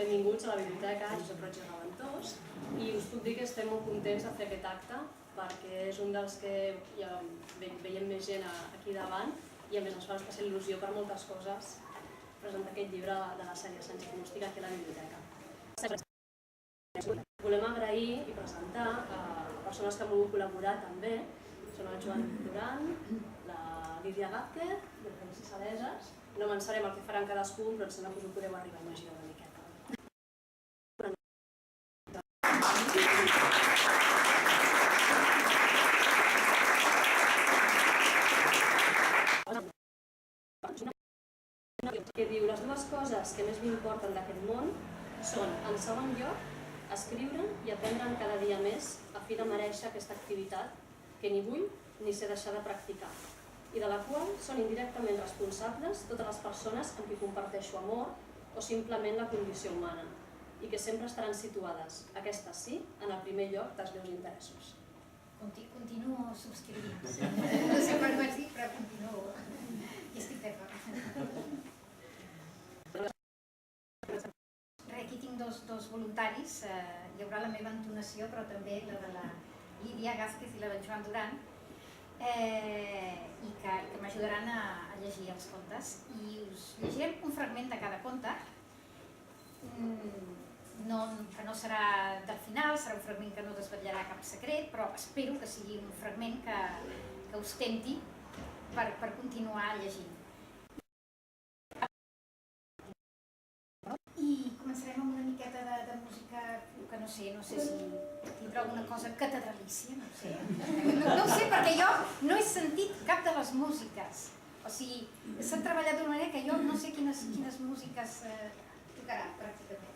Benvinguts a la Biblioteca Josep Roig i Raventós i us puc dir que estem molt contents de fer aquest acte perquè és un dels que ja veiem més gent aquí davant i a més ens fa especial il·lusió per moltes coses presentar aquest llibre de la sèrie Sánchez i Mústica aquí a la Biblioteca. Volem agrair i presentar a persones que han volgut col·laborar també. Són el Joan Duran, la Lídia Gázquez, i el Francis Saleses. No avançarem el que faran cadascun, però em sembla que us ho podeu arribar a imaginar una miqueta. Que diu, les dues coses que més m'importen d'aquest món són, en segon lloc, escriure i aprendre'n cada dia més a fi de merèixer aquesta activitat que ni vull ni sé deixar de practicar i de la qual són indirectament responsables totes les persones amb qui comparteixo amor o simplement la condició humana i que sempre estaran situades, aquestes sí, en el primer lloc dels meus interessos. Continuo subscrivint. No sé quan vaig dir, però continuo. I estic d'acord. Aquí tinc dos voluntaris. Hi haurà la meva entonació, però també la de la Lídia Gázquez i la del Joan Duran, i que m'ajudaran a llegir els contes. I us llegirem un fragment de cada conte, que no serà del final, serà un fragment que no desvetllarà cap secret, però espero que sigui un fragment que us tempti per continuar llegint. I començarem amb una miqueta de música que no sé si tindrà alguna cosa catedralícia, no sé. No ho sé, perquè jo no he sentit cap de les músiques. O sigui, s'ha treballat d'una manera que jo no sé quines músiques tocarà, pràcticament.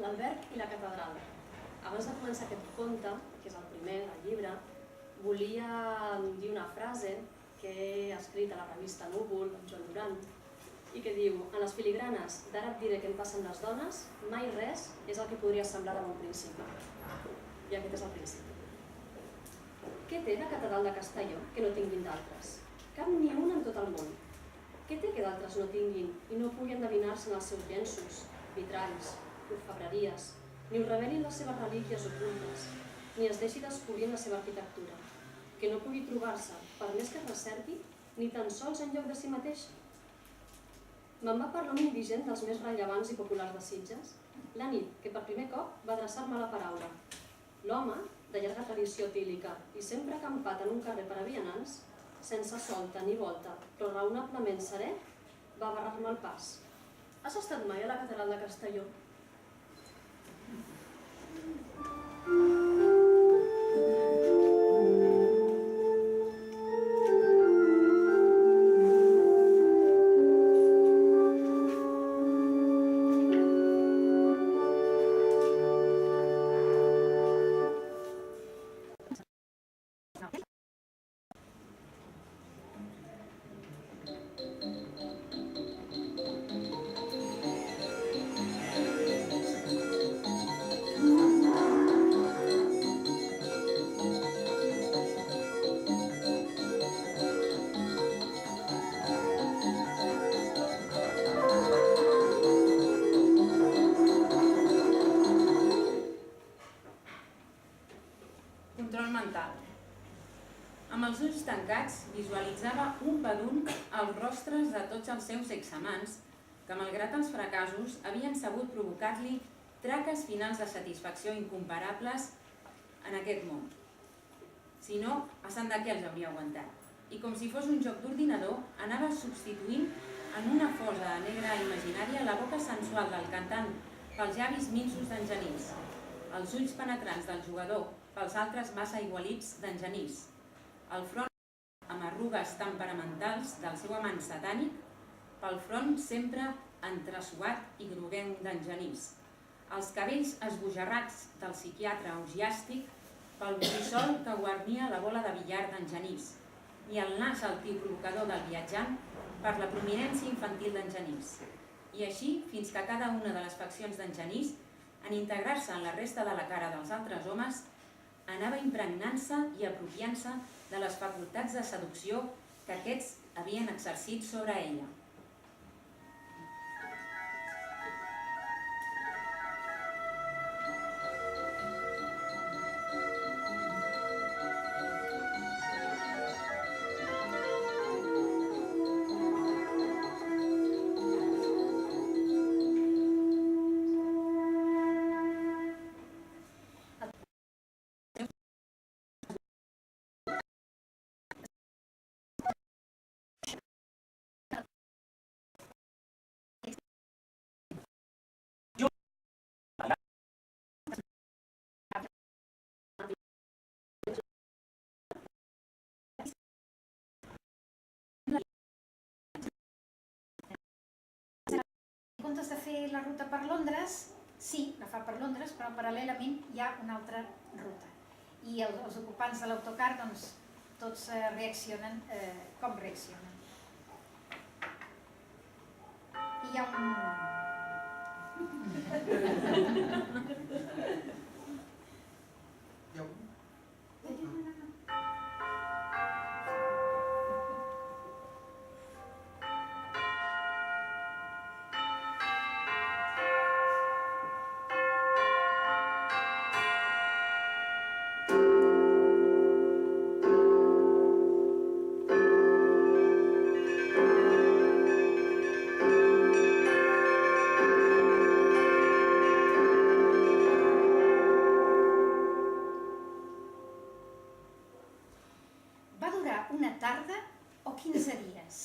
L'Alberg i la catedral. Abans de començar aquest conte, que és el primer del llibre, volia dir una frase que he escrit a la revista Núvol, amb Joan Duran, i que diu: en les filigranes d'ara et diré què em passen les dones, mai res és el que podria semblar de bon principi. I aquest és el principi. Què té la catedral de Castelló que no tinguin d'altres? Cap ni una en tot el món. Què té que d'altres no tinguin i no pugui endevinar-se en els seus llenços, vitralls, orfebreries, ni ho revelin les seves relíquies ocultes, ni es deixi descobrir la seva arquitectura, que no pugui trobar-se, per més que es recerqui, ni tan sols en lloc de si mateix? Me'n va parlar un indigent dels més rellevants i populars de Sitges, la nit que per primer cop va adreçar-me la paraula. L'home, de llarga tradició tílica i sempre acampat en un carrer per a vianants, sense solta ni volta, però raonablement serè, va barrar-me el pas. Has estat mai a la catedral de Castelló? Control mental. Amb els ulls tancats visualitzava un per un els rostres de tots els seus examants que, malgrat els fracassos, havien sabut provocar-li traques finals de satisfacció incomparables en aquest món. Si no, a sant de què els hauria aguantat? I com si fos un joc d'ordinador, anava substituint en una fosa negra imaginària la boca sensual del cantant pels llavis minsos d'en Genís, els ulls penetrants del jugador pels altres massa igualits d'en Genís, el front amb arrugues temperamentals del seu amant satànic, pel front sempre entressuat i groguenc d'en Genís, els cabells esbojarrats del psiquiatre orgiàstic pel bossissol que guarnia la bola de billar d'en Genís i el nas altiu provocador del viatjant per la prominència infantil d'en Genís. I així fins que cada una de les faccions d'en Genís, en integrar-se en la resta de la cara dels altres homes, anava impregnant-se i apropiant-se de les facultats de seducció que aquests havien exercit sobre ella. En comptes de fer la ruta per Londres, sí, la fa per Londres, però paral·lelament hi ha una altra ruta. I els ocupants de l'autocar, doncs, tots reaccionen com reaccionen. I hi ha un... una tarda o 15 dies,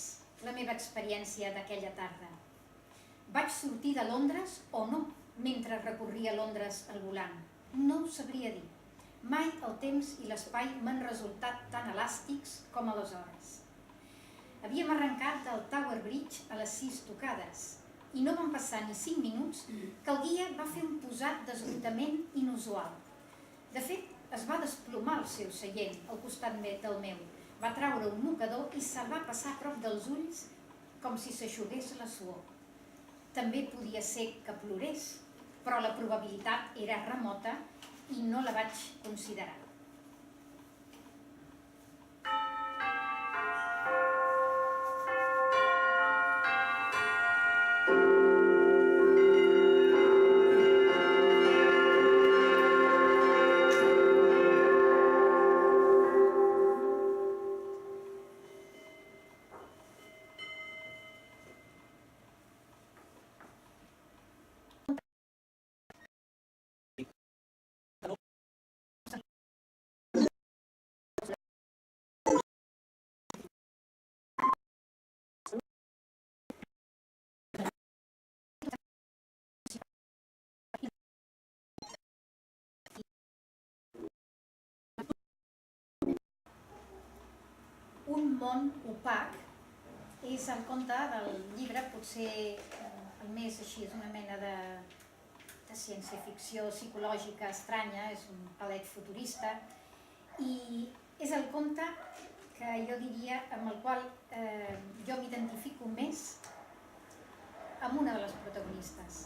la meva experiència d'aquella tarda. Vaig sortir de Londres o no, mentre recorria Londres al volant. No ho sabria dir. Mai el temps i l'espai m'han resultat tan elàstics com aleshores. Havíem arrencat del Tower Bridge a les 6 tocades i no van passar ni 5 minuts que el guia va fer un posat d'esgotament inusual. De fet, es va desplomar el seu seient al costat del meu. Va traure un mocador i se'l va passar a prop dels ulls com si s'eixugués la suor. També podia ser que plorés, però la probabilitat era remota i no la vaig considerar. Un món opac és el conte del llibre, potser el més així, és una mena de ciència-ficció psicològica estranya, és un palet futurista, i és el conte que jo diria amb el qual jo m'identifico més amb una de les protagonistes.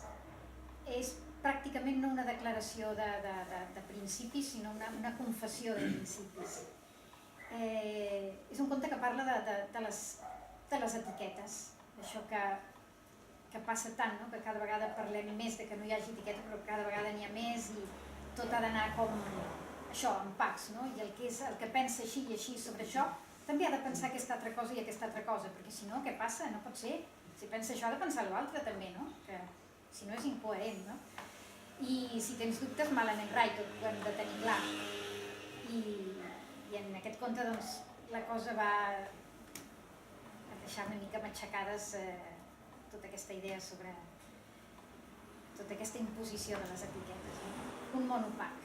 És pràcticament no una declaració de principis, sinó una confessió de principis. És un conte que parla de les etiquetes, d'això que passa tant, que cada vegada parlem més de que no hi hagi etiqueta, però cada vegada n'hi ha més i tot ha d'anar com això, en packs, i el que pensa així i així sobre això també ha de pensar aquesta altra cosa i aquesta altra cosa, perquè si no, què passa? No pot ser. Si pensa això ha de pensar l'altre també, que si no és incoherent, no? I si tens dubtes, malament rai, tot ho hem de tenir clar. I en aquest conte doncs, la cosa va a deixar una mica matxacades tota aquesta idea sobre tota aquesta imposició de les etiquetes. Un món opac.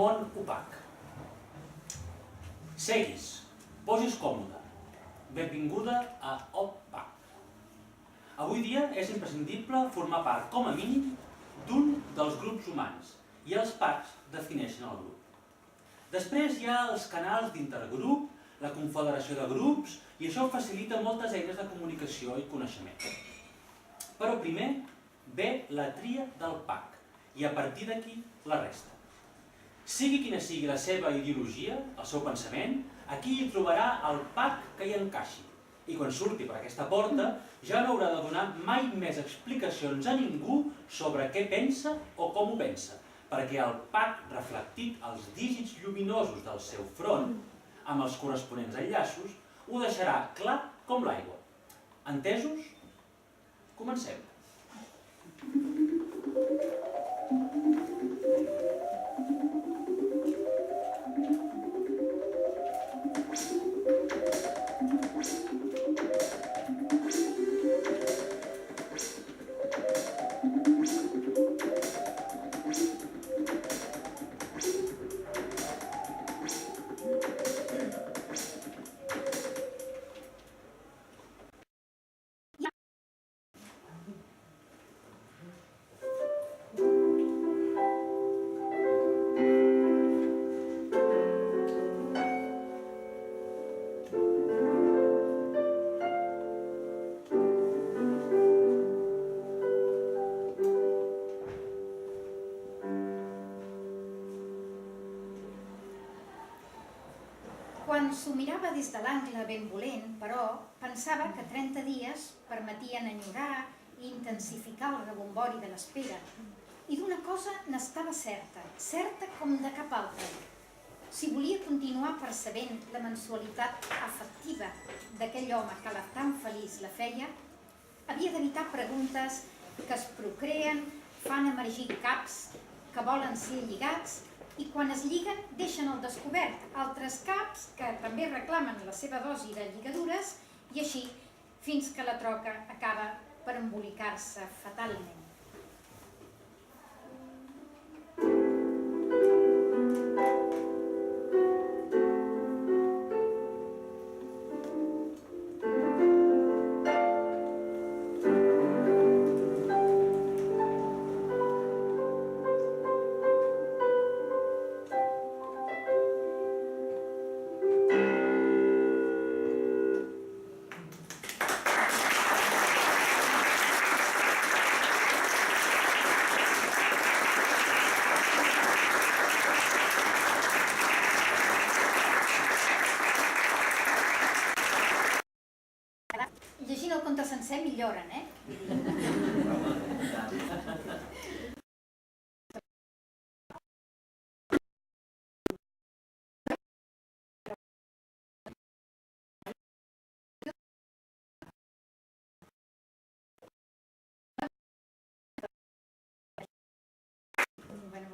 món opac. Seguis, posis còmode. Benvinguda a OPAC. Avui dia és imprescindible formar part, com a mínim, d'un dels grups humans, i els PACs defineixen el grup. Després hi ha els canals d'intergrup, la confederació de grups, i això facilita moltes eines de comunicació i coneixement. Però primer ve la tria del PAC, i a partir d'aquí la resta. Sigui quina sigui la seva ideologia, el seu pensament, aquí hi trobarà el PAC que hi encaixi. I quan surti per aquesta porta ja no haurà de donar mai més explicacions a ningú sobre què pensa o com ho pensa, perquè el PAC, reflectit als dígits lluminosos del seu front, amb els corresponents enllaços, ho deixarà clar com l'aigua. Entesos? Comencem. Quan s'ho mirava des de l'angle benvolent, però, pensava que 30 dies permetien enyorar i intensificar el rebombori de l'espera. I d'una cosa n'estava certa, certa com de cap altra. Si volia continuar percebent la mensualitat afectiva d'aquell home que tan feliç la feia, havia d'evitar preguntes que es procreen, fan emergir caps que volen ser lligats i quan es lliguen deixen al descobert altres caps que també reclamen la seva dosi de lligadures i així fins que la troca acaba per embolicar-se fatalment. Llegint el conte sencer milloren,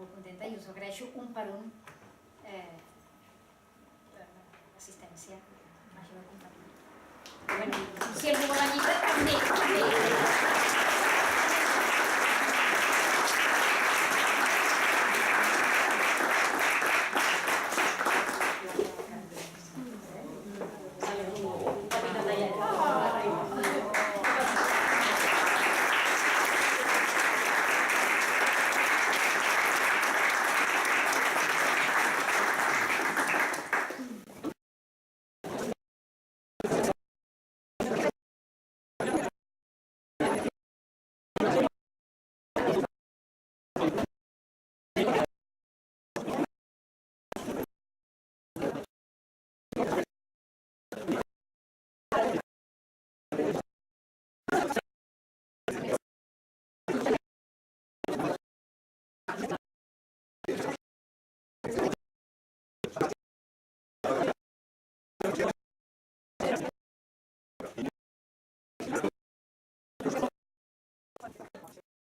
molt contenta i us agraeixo un per un l'assistència. Si algú vol